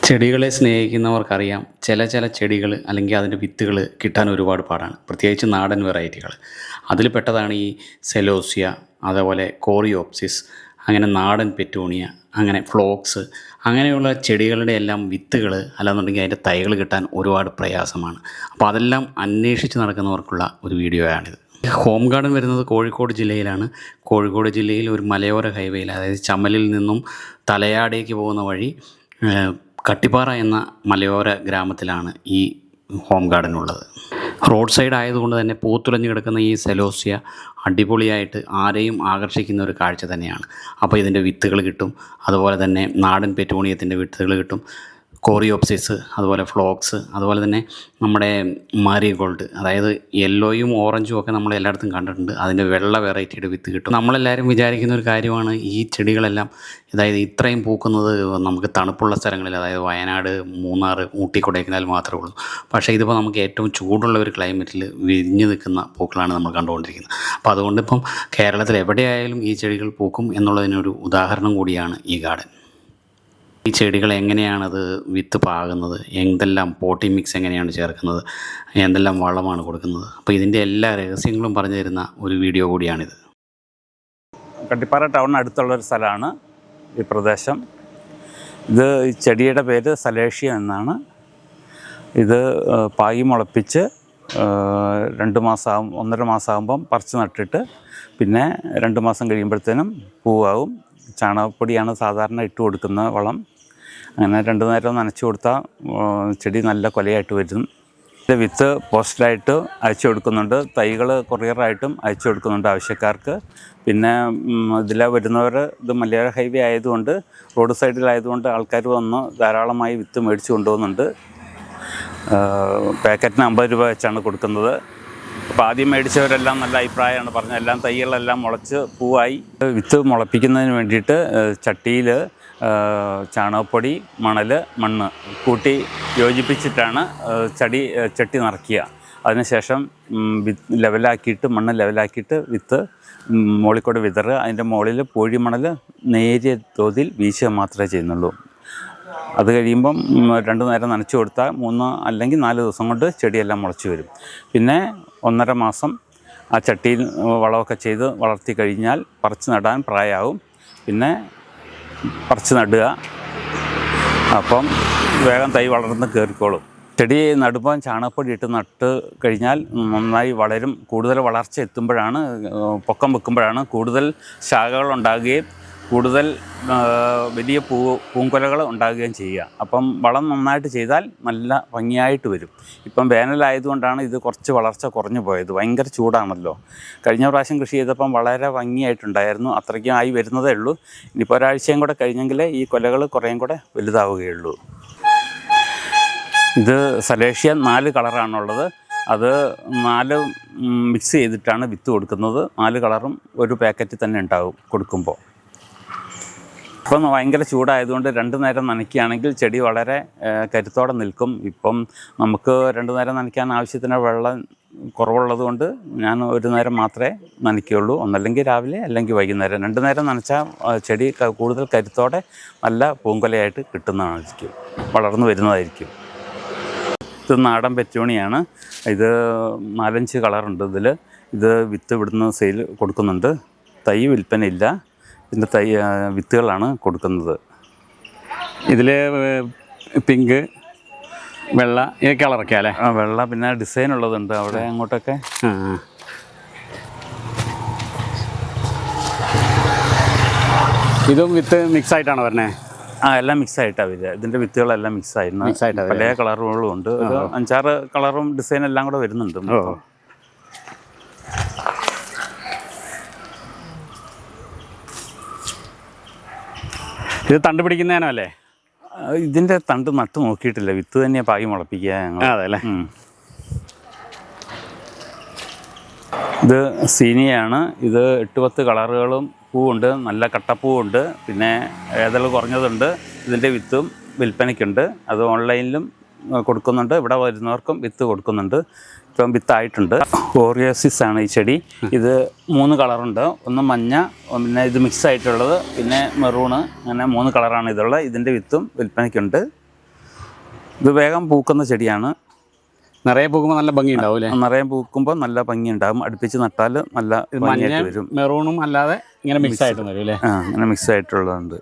ചെടികളെ സ്നേഹിക്കുന്നവർക്കറിയാം ചില ചെടികൾ അല്ലെങ്കിൽ അതിൻ്റെ വിത്തുകൾ കിട്ടാൻ ഒരുപാട് പാടാണ്. പ്രത്യേകിച്ച് നാടൻ വെറൈറ്റികൾ. അതിൽ പെട്ടതാണ് ഈ സെലോസിയ, അതേപോലെ കോറിയോപ്സിസ്, അങ്ങനെ നാടൻ പെറ്റൂണിയ, അങ്ങനെ ഫ്ലോക്സ്, അങ്ങനെയുള്ള ചെടികളുടെ എല്ലാം വിത്തുകൾ അല്ലാന്നുണ്ടെങ്കിൽ അതിൻ്റെ തൈകൾ കിട്ടാൻ ഒരുപാട് പ്രയാസമാണ്. അപ്പോൾ അതെല്ലാം അന്വേഷിച്ച് നടക്കുന്നവർക്കുള്ള ഒരു വീഡിയോയാണിത്. ഹോം ഗാർഡൻ വരുന്നത് കോഴിക്കോട് ജില്ലയിലാണ്. കോഴിക്കോട് ജില്ലയിൽ ഒരു മലയോര ഹൈവേയിൽ, അതായത് ചമ്മലിൽ നിന്നും തലയാടേക്ക് പോകുന്ന വഴി കട്ടിപ്പാറ എന്ന മലയോര ഗ്രാമത്തിലാണ് ഈ ഹോം ഗാർഡൻ ഉള്ളത്. റോഡ് സൈഡ് ആയതുകൊണ്ട് തന്നെ പൂത്തുലഞ്ഞ് കിടക്കുന്ന ഈ സെലോസിയ അടിപൊളിയായിട്ട് ആരെയും ആകർഷിക്കുന്ന ഒരു കാഴ്ച തന്നെയാണ്. അപ്പോൾ ഇതിൻ്റെ വിത്തുകൾ കിട്ടും, അതുപോലെ തന്നെ നാടൻ പെറ്റൂണിയത്തിൻ്റെ വിത്തുകൾ കിട്ടും, കോറിയോപ്സിസ്, അതുപോലെ ഫ്ലോക്സ്, അതുപോലെ തന്നെ നമ്മുടെ മാരിഗോൾഡ്, അതായത് യെല്ലോയും ഓറഞ്ചും ഒക്കെ നമ്മൾ എല്ലായിടത്തും കണ്ടിട്ടുണ്ട്. അതിൻ്റെ വെള്ള വെറൈറ്റിയുടെ വിത്ത് കിട്ടും. നമ്മളെല്ലാവരും വിചാരിക്കുന്ന ഒരു കാര്യമാണ് ഈ ചെടികളെല്ലാം, അതായത് ഇത്രയും പൂക്കുന്നത് നമുക്ക് തണുപ്പുള്ള സ്ഥലങ്ങളിൽ, അതായത് വയനാട്, മൂന്നാർ, ഊട്ടി, കൊടൈക്കനാൽ മാത്രമേ ഉള്ളൂ. പക്ഷേ ഇതിപ്പോൾ നമുക്ക് ഏറ്റവും ചൂടുള്ള ഒരു ക്ലൈമറ്റിൽ വിരിഞ്ഞു നിൽക്കുന്ന പൂക്കളാണ് നമ്മൾ കണ്ടുകൊണ്ടിരിക്കുന്നത്. അപ്പോൾ അതുകൊണ്ട് ഇപ്പം കേരളത്തിൽ എവിടെയായാലും ഈ ചെടികൾ പൂക്കും എന്നുള്ളതിനൊരു ഉദാഹരണം കൂടിയാണ് ഈ ഗാർഡൻ. ഈ ചെടികൾ എങ്ങനെയാണത് വിത്ത് പാകുന്നത്, എന്തെല്ലാം പോട്ടി മിക്സ് എങ്ങനെയാണ് ചേർക്കുന്നത്, എന്തെല്ലാം വളമാണ് കൊടുക്കുന്നത്, അപ്പോൾ ഇതിൻ്റെ എല്ലാ രഹസ്യങ്ങളും പറഞ്ഞു തരുന്ന ഒരു വീഡിയോ കൂടിയാണിത്. കട്ടിപ്പാറ ടൗണിന് അടുത്തുള്ളൊരു സ്ഥലമാണ് ഈ പ്രദേശം. ഇത് ഈ ചെടിയുടെ പേര് സലേഷ്യ എന്നാണ്. ഇത് പായി മുളപ്പിച്ച് 2 മാസം 1.5 മാസമാകുമ്പം പറിച്ച് നട്ടിട്ട് പിന്നെ 2 മാസം കഴിയുമ്പോഴത്തേനും പൂവാകും. ചാണകപ്പൊടിയാണ് സാധാരണ ഇട്ട് കൊടുക്കുന്ന വളം. അങ്ങനെ 2 നേരം നനച്ചു കൊടുത്താൽ ചെടി നല്ല കൊലയായിട്ട് വരും. വിത്ത് പോസ്റ്റലായിട്ട് അയച്ചു കൊടുക്കുന്നുണ്ട്, തൈകൾ കൊറിയറായിട്ടും അയച്ചു കൊടുക്കുന്നുണ്ട് ആവശ്യക്കാർക്ക്. പിന്നെ ഇതിലെ വരുന്നവർ, ഇത് മലയോര ഹൈവേ ആയതുകൊണ്ട്, റോഡ് സൈഡിലായതുകൊണ്ട് ആൾക്കാർ വന്ന് ധാരാളമായി വിത്ത് മേടിച്ച് കൊണ്ടുപോകുന്നുണ്ട്. പാക്കറ്റിന് 50 രൂപ വെച്ചാണ് കൊടുക്കുന്നത്. അപ്പോൾ ആദ്യം മേടിച്ചവരെല്ലാം നല്ല അഭിപ്രായമാണ് പറഞ്ഞത്. എല്ലാം തൈകളെല്ലാം മുളച്ച് പൂവായി. വിത്ത് മുളപ്പിക്കുന്നതിന് വേണ്ടിയിട്ട് ചട്ടിയിൽ ചാണകപ്പൊടി, മണൽ, മണ്ണ് കൂട്ടി യോജിപ്പിച്ചിട്ടാണ് ചട്ടി നിറയ്ക്കുക. അതിനുശേഷം ലെവലാക്കിയിട്ട്, മണ്ണ് ലെവലാക്കിയിട്ട് വിത്ത് മുകളിൽ വിതറുക. അതിൻ്റെ മുകളിൽ പൂഴിമണൽ നേരിയ തോതിൽ വീശുക മാത്രമേ ചെയ്യുന്നുള്ളൂ. അത് കഴിയുമ്പം 2 നേരം നനച്ചു കൊടുത്താൽ 3 അല്ലെങ്കിൽ 4 ദിവസം കൊണ്ട് ചെടിയെല്ലാം മുളച്ച് വരും. പിന്നെ 1.5 മാസം ആ ചട്ടിയിൽ വളമൊക്കെ ചെയ്ത് വളർത്തി കഴിഞ്ഞാൽ പറിച്ച് നടാൻ പ്രായമാവും. പിന്നെ പറിച്ച് നടുക. അപ്പം വേഗം തൈ വളർന്ന് കയറിക്കോളും. ചെടി നടുമ്പം ചാണകപ്പൊടി ഇട്ട് നട്ട് കഴിഞ്ഞാൽ നന്നായി വളരും. കൂടുതൽ വളർച്ച എത്തുമ്പോഴാണ്, പൊക്കം വെക്കുമ്പോഴാണ് കൂടുതൽ ശാഖകൾ ഉണ്ടാകുകയും കൂടുതൽ വലിയ പൂങ്കൊലകൾ ഉണ്ടാകുകയും ചെയ്യുക. അപ്പം വളം നന്നായിട്ട് ചെയ്താൽ നല്ല ഭംഗിയായിട്ട് വരും. ഇപ്പം വേനലായതുകൊണ്ടാണ് ഇത് കുറച്ച് വളർച്ച കുറഞ്ഞു പോയത്. ഭയങ്കര ചൂടാണല്ലോ. കഴിഞ്ഞ പ്രാവശ്യം കൃഷി ചെയ്തപ്പം വളരെ ഭംഗിയായിട്ടുണ്ടായിരുന്നു. അത്രയ്ക്കും ആയി വരുന്നതേ ഉള്ളൂ. ഇനിയിപ്പോൾ ഒരാഴ്ചയും കൂടെ കഴിഞ്ഞെങ്കിലേ ഈ കൊലകൾ കുറേയും കൂടെ വലുതാവുകയുള്ളൂ. ഇത് സലേഷ്യ 4 കളറാണുള്ളത്. അത് 4 മിക്സ് ചെയ്തിട്ടാണ് വിത്ത് കൊടുക്കുന്നത്. 4 കളറും ഒരു പാക്കറ്റിൽ തന്നെ ഉണ്ടാവും കൊടുക്കുമ്പോൾ. ഇപ്പം ഭയങ്കര ചൂടായതുകൊണ്ട് 2 നേരം നനയ്ക്കുകയാണെങ്കിൽ ചെടി വളരെ കരുത്തോടെ നിൽക്കും. ഇപ്പം നമുക്ക് 2 നേരം നനയ്ക്കാൻ ആവശ്യത്തിന് വെള്ളം കുറവുള്ളത് കൊണ്ട് ഞാൻ 1 നേരം മാത്രമേ നനയ്ക്കുകയുള്ളൂ. ഒന്നല്ലെങ്കിൽ രാവിലെ അല്ലെങ്കിൽ വൈകുന്നേരം. 2 നേരം നനച്ചാൽ ചെടി കൂടുതൽ കരുത്തോടെ നല്ല പൂങ്കൊലയായിട്ട് കിട്ടുന്നതായിരിക്കും, വളർന്നു വരുന്നതായിരിക്കും. ഇത് നാടൻ പെറ്റൂണിയാണ്. ഇത് 4-5 കളറുണ്ട് ഇതിൽ. ഇത് വിത്ത് ഇവിടുന്ന് സെയിൽ കൊടുക്കുന്നുണ്ട്. തൈ വിൽപ്പനയില്ല. ഇതിൻ്റെ വിത്തുകളാണ് കൊടുക്കുന്നത്. ഇതിൽ പിങ്ക്, വെള്ള, ഈ കളറൊക്കെ അല്ലേ? വെള്ള, പിന്നെ ഡിസൈൻ ഉള്ളതുണ്ട് അവിടെ അങ്ങോട്ടൊക്കെ. ഇതും വിത്ത് മിക്സ് ആയിട്ടാണ് പറഞ്ഞത്? എല്ലാം മിക്സ് ആയിട്ടാണ് വരിക. ഇതിൻ്റെ വിത്തുകളെല്ലാം മിക്സ് ആയിരുന്നു. പല കളറുകളും ഉണ്ട്. ഒരു 5-6 കളറും ഡിസൈൻ എല്ലാം കൂടെ വരുന്നുണ്ട്. ഇത് തണ്ട് പിടിക്കുന്നതിനോ അല്ലേ? ഇതിൻ്റെ തണ്ട് നട്ട് നോക്കിയിട്ടില്ല. വിത്ത് തന്നെയാണ് പാകി മുളപ്പിക്കുക ഞങ്ങൾ. അതെല്ലേ. ഇത് സീനിയാണ്. ഇത് 8-10 കളറുകളും പൂവുണ്ട്. നല്ല കട്ടപ്പൂവുണ്ട്. പിന്നെ ഏതെല്ലാം കുറഞ്ഞതുണ്ട്. ഇതിൻ്റെ വിത്തും വിൽപ്പനയ്ക്കുണ്ട്. അത് ഓൺലൈനിലും കൊടുക്കുന്നുണ്ട്. ഇവിടെ വരുന്നവർക്കും വിത്ത് കൊടുക്കുന്നുണ്ട്. ഇപ്പം വിത്തായിട്ടുണ്ട്. കോറിയോസിസ് ആണ് ഈ ചെടി. ഇത് 3 കളറുണ്ട്. ഒന്ന് മഞ്ഞ, പിന്നെ ഇത് മിക്സ് ആയിട്ടുള്ളത്, പിന്നെ മെറൂണ്, അങ്ങനെ 3 കളറാണ് ഇതുള്ളത്. ഇതിൻ്റെ വിത്തും വിൽപ്പനയ്ക്കുണ്ട്. ഇത് വേഗം പൂക്കുന്ന ചെടിയാണ്. നിറയെ പോകുമ്പോൾ നല്ല ഭംഗി ഉണ്ടാവും അല്ലേ? നിറയെ പൂക്കുമ്പോൾ നല്ല ഭംഗി ഉണ്ടാകും. അടുപ്പിച്ച് നട്ടാൽ നല്ല ഭംഗിയായിട്ട് വരും. മെറൂണും അല്ലാതെ ഇങ്ങനെ മിക്സ് ആയിട്ട് വരും അല്ലേ? ഇങ്ങനെ മിക്സ് ആയിട്ടുള്ളതുണ്ട്.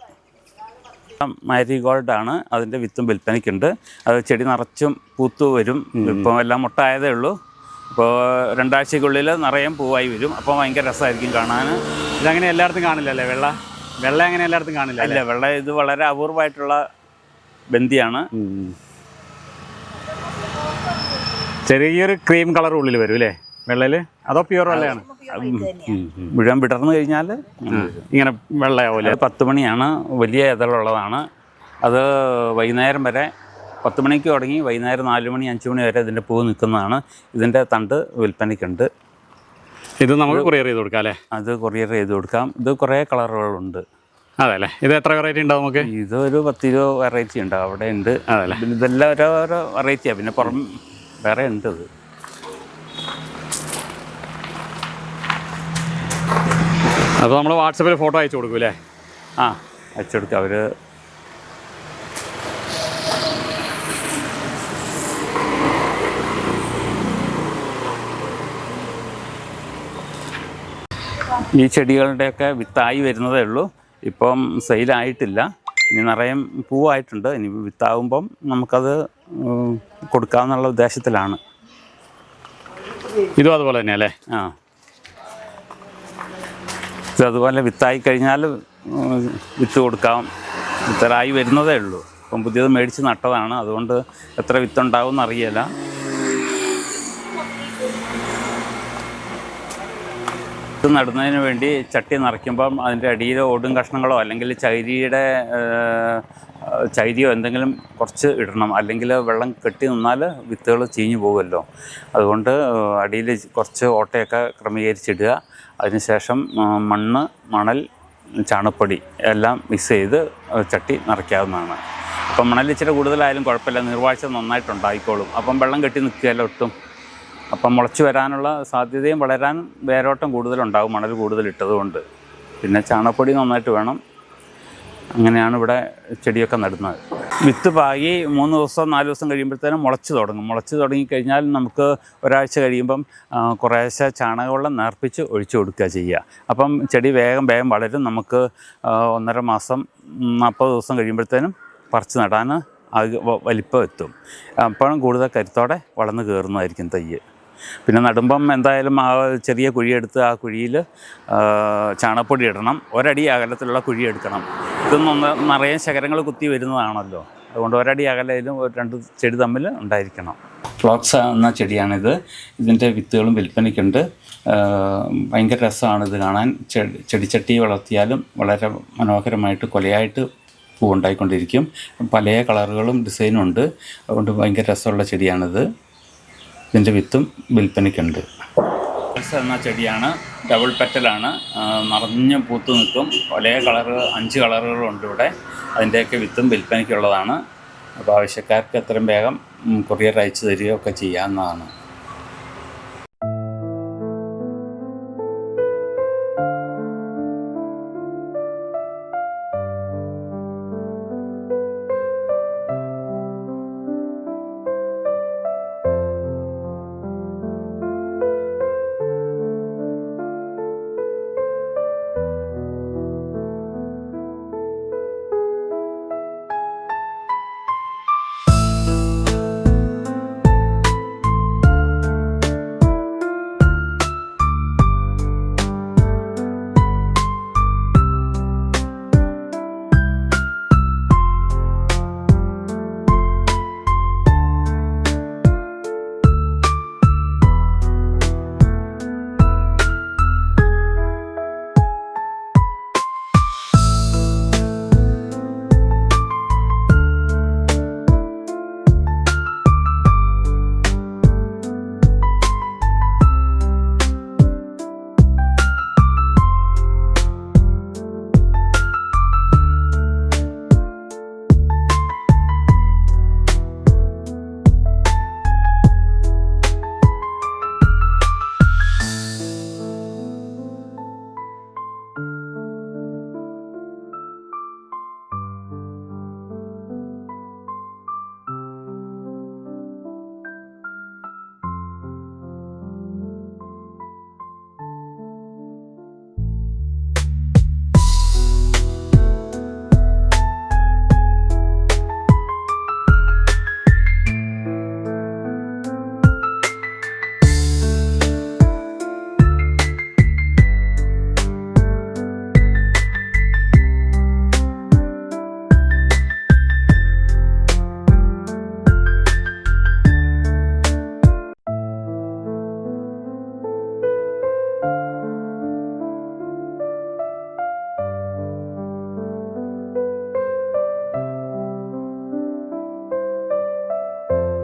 മാരിഗോൾഡാണ്, അതിൻ്റെ വിത്തും വിൽപ്പനയ്ക്കുണ്ട്. അത് ചെടി നിറച്ചും പൂത്തു വരും. ഇപ്പം എല്ലാം മുട്ട ആയതേ ഉള്ളൂ. അപ്പോൾ 2 ആഴ്ചയ്ക്കുള്ളിൽ നിറയെ പൂവായി വരും. അപ്പോൾ ഭയങ്കര രസമായിരിക്കും കാണാൻ. ഇതങ്ങനെ എല്ലായിടത്തും കാണില്ലല്ലേ? വെള്ള അങ്ങനെ എല്ലായിടത്തും കാണില്ല അല്ല, വെള്ള ഇത് വളരെ അപൂർവമായിട്ടുള്ള ബന്ധിയാണ്. ചെറിയൊരു ക്രീം കളർ ഉള്ളിൽ വരും അല്ലേ വെള്ളയിൽ? അതോ പ്യൂർ വെള്ളയാണ്? മുഴുവൻ വിടർന്നു കഴിഞ്ഞാൽ ഇങ്ങനെ വെള്ളയാവൂലേ? 10 മണിയാണ്, വലിയ ഇതളുള്ളതാണ്. അത് വൈകുന്നേരം വരെ 10 മണിക്ക് തുടങ്ങി വൈകുന്നേരം 4 മണി 5 മണി വരെ ഇതിൻ്റെ പൂ നിൽക്കുന്നതാണ്. ഇതിൻ്റെ തണ്ട് വിൽപ്പനയ്ക്കുണ്ട്. ഇത് നമുക്ക് കൊറിയർ ചെയ്ത് കൊടുക്കാം അല്ലേ? അത് കൊറിയർ ചെയ്ത് കൊടുക്കാം. ഇത് കുറേ കളറുകളുണ്ട്. അതെ അല്ലേ? ഇത് എത്ര വെറൈറ്റി ഉണ്ടാവും നമുക്ക്? ഇതൊരു 10-20 വെറൈറ്റി ഉണ്ട്, അവിടെ ഉണ്ട്. അതല്ലേ? ഇതെല്ലാം ഓരോരോ വെറൈറ്റിയാണ്. പിന്നെ പുറം വേറെ ഉണ്ട്. ഇത് അപ്പോൾ നമ്മൾ വാട്സപ്പിൽ ഫോട്ടോ അയച്ചു കൊടുക്കും അല്ലേ? അയച്ചു കൊടുക്കുക. അവർ ഈ ചെടികളുടെയൊക്കെ വിത്തായി വരുന്നതേ ഉള്ളൂ. ഇപ്പം സെയിലായിട്ടില്ല. ഇനി നിറയെ പൂവായിട്ടുണ്ട്. ഇനി വിത്താവുമ്പം നമുക്കത് കൊടുക്കാമെന്നുള്ള ഉദ്ദേശത്തിലാണ്. ഇതും അതുപോലെ തന്നെ അല്ലേ? ഇതതുപോലെ വിത്തായി കഴിഞ്ഞാൽ വിത്ത് കൊടുക്കാം. വിത്തലായി വരുന്നതേ ഉള്ളൂ. ഇപ്പം പുതിയത് മേടിച്ച് നട്ടതാണ്. അതുകൊണ്ട് എത്ര വിത്തുണ്ടാവും എന്നറിയില്ല. ഇത് നടുന്നതിന് വേണ്ടി ചട്ടി നിറയ്ക്കുമ്പം അതിൻ്റെ അടിയിൽ ഓടും കഷ്ണങ്ങളോ അല്ലെങ്കിൽ ചകിരിയോ എന്തെങ്കിലും കുറച്ച് ഇടണം. അല്ലെങ്കിൽ വെള്ളം കെട്ടി നിന്നാൽ വിത്തുകൾ ചീഞ്ഞു പോകുമല്ലോ. അതുകൊണ്ട് അടിയിൽ കുറച്ച് ഓട്ടയൊക്കെ ക്രമീകരിച്ചിടുക. അതിനുശേഷം മണ്ണ്, മണൽ, ചാണകപ്പൊടി എല്ലാം മിക്സ് ചെയ്ത് ചട്ടി നിറയ്ക്കാവുന്നതാണ്. അപ്പം മണൽ ഇച്ചിരി കൂടുതലായാലും കുഴപ്പമില്ല, നീർവാഴ്ച നന്നായിട്ടുണ്ടായിക്കോളും. അപ്പം വെള്ളം കെട്ടി നിൽക്കുകയല്ല ഒട്ടും. അപ്പം മുളച്ച് വരാനുള്ള സാധ്യതയും വളരാൻ വേരോട്ടം കൂടുതലുണ്ടാകും മണൽ കൂടുതലിട്ടതുകൊണ്ട്. പിന്നെ ചാണകപ്പൊടി നന്നായിട്ട് വേണം. അങ്ങനെയാണ് ഇവിടെ ചെടിയൊക്കെ നടുന്നത്. വിത്ത് പാകി 3 ദിവസം 4 ദിവസം കഴിയുമ്പോഴത്തേനും മുളച്ച് തുടങ്ങും. മുളച്ച് തുടങ്ങിക്കഴിഞ്ഞാൽ നമുക്ക് ഒരാഴ്ച കഴിയുമ്പം കുറേശ്ശെ ചാണകവെള്ളം നേർപ്പിച്ച് ഒഴിച്ചു കൊടുക്കുക ചെയ്യുക. അപ്പം ചെടി വേഗം വളരും. നമുക്ക് 1.5 മാസം 40 ദിവസം കഴിയുമ്പോഴത്തേനും പറിച്ച് നടാൻ വലിപ്പം എത്തും. അപ്പോഴും കൂടുതൽ കരുത്തോടെ വളർന്ന് കയറുന്നതായിരിക്കും തയ്യ്. പിന്നെ നടുമ്പം എന്തായാലും ആ ചെറിയ കുഴിയെടുത്ത് ആ കുഴിയിൽ ചാണകപ്പൊടി ഇടണം. 1 അടി അകലത്തിലുള്ള കുഴി എടുക്കണം. ഇതൊന്നും നിറയെ ശകരങ്ങൾ കുത്തി വരുന്നതാണല്ലോ. അതുകൊണ്ട് 1 അടി അകലയിലും 2 ചെടി തമ്മിൽ ഉണ്ടായിരിക്കണം. ഫ്ലോക്സ് എന്ന ചെടിയാണിത്. ഇതിൻ്റെ വിത്തുകളും വിൽപ്പനയ്ക്കുണ്ട്. ഭയങ്കര രസമാണ് ഇത് കാണാൻ. ചെടിച്ചട്ടി വളർത്തിയാലും വളരെ മനോഹരമായിട്ട് കൊലയായിട്ട് പൂ ഉണ്ടായിക്കൊണ്ടിരിക്കും. പല കളറുകളും ഡിസൈനും ഉണ്ട്. അതുകൊണ്ട് ഭയങ്കര രസമുള്ള ചെടിയാണിത്. ഇതിൻ്റെ വിത്തും വിൽപ്പനയ്ക്കുണ്ട്. എന്ന ചെടിയാണ്, ഡബിൾ പെറ്റലാണ്, നിറഞ്ഞ് പൂത്ത് നിൽക്കും. പല 5 കളറുകളുണ്ട് ഇവിടെ. അതിൻ്റെയൊക്കെ വിത്തും വിൽപ്പനയ്ക്കുള്ളതാണ്. അപ്പോൾ ആവശ്യക്കാർക്ക് എത്രയും വേഗം കൊറിയർ അയച്ചു തരികയൊക്കെ ചെയ്യാവുന്നതാണ്.